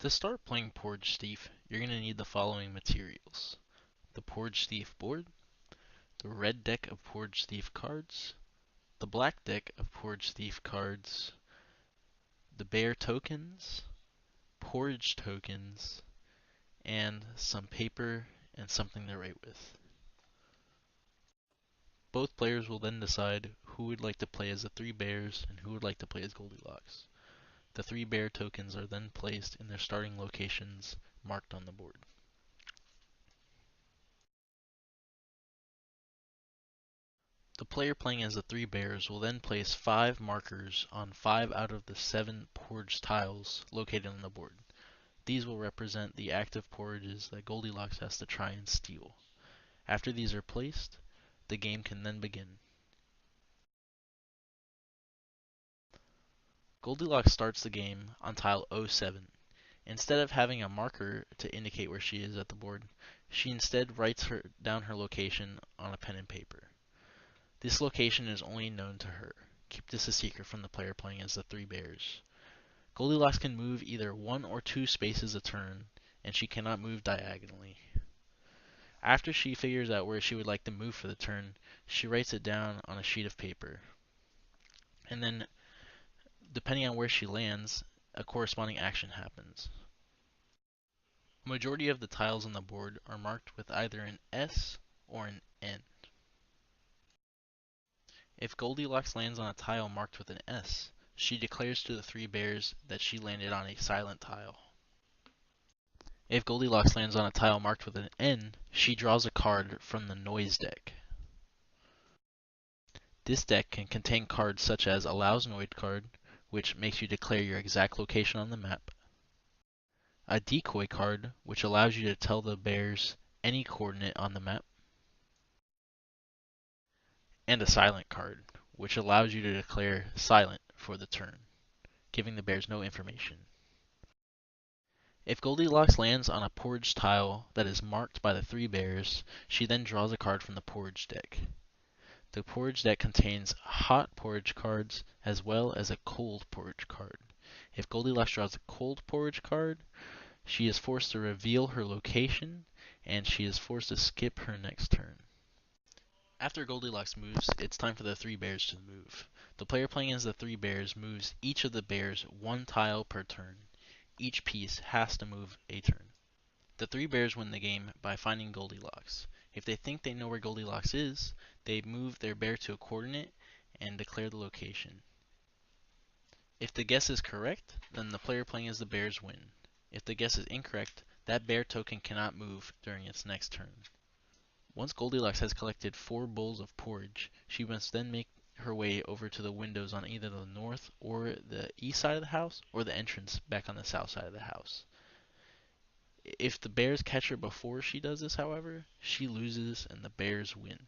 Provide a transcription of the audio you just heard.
To start playing Porridge Thief, you're going to need the following materials: the Porridge Thief board, the red deck of Porridge Thief cards, the black deck of Porridge Thief cards, the bear tokens, porridge tokens, and some paper and something to write with. Both players will then decide who would like to play as the three bears and who would like to play as Goldilocks. The three bear tokens are then placed in their starting locations marked on the board. The player playing as the three bears will then place 5 markers on 5 out of the 7 porridge tiles located on the board. These will represent the active porridges that Goldilocks has to try and steal. After these are placed, the game can then begin. Goldilocks starts the game on tile 07. Instead of having a marker to indicate where she is at the board, she instead writes down her location on a pen and paper. This location is only known to her. Keep this a secret from the player playing as the three bears. Goldilocks can move either 1 or 2 spaces a turn, and she cannot move diagonally. After she figures out where she would like to move for the turn, she writes it down on a sheet of paper. And then, depending on where she lands, a corresponding action happens. A majority of the tiles on the board are marked with either an S or an N. If Goldilocks lands on a tile marked with an S, she declares to the three bears that she landed on a silent tile. If Goldilocks lands on a tile marked with an N, she draws a card from the noise deck. This deck can contain cards such as a Allows Noise card, which makes you declare your exact location on the map, a Decoy card, which allows you to tell the bears any coordinate on the map, and a Silent card, which allows you to declare silent for the turn, giving the bears no information. If Goldilocks lands on a porridge tile that is marked by the three bears, she then draws a card from the porridge deck. The porridge deck contains hot porridge cards as well as a cold porridge card. If Goldilocks draws a cold porridge card, she is forced to reveal her location and she is forced to skip her next turn. After Goldilocks moves, it's time for the three bears to move. The player playing as the three bears moves each of the bears 1 tile per turn. Each piece has to move a turn. The three bears win the game by finding Goldilocks. If they think they know where Goldilocks is, they move their bear to a coordinate and declare the location. If the guess is correct, then the player playing as the bears win. If the guess is incorrect, that bear token cannot move during its next turn. Once Goldilocks has collected 4 bowls of porridge, she must then make her way over to the windows on either the north or the east side of the house, or the entrance back on the south side of the house. If the bears catch her before she does this, however, she loses and the bears win.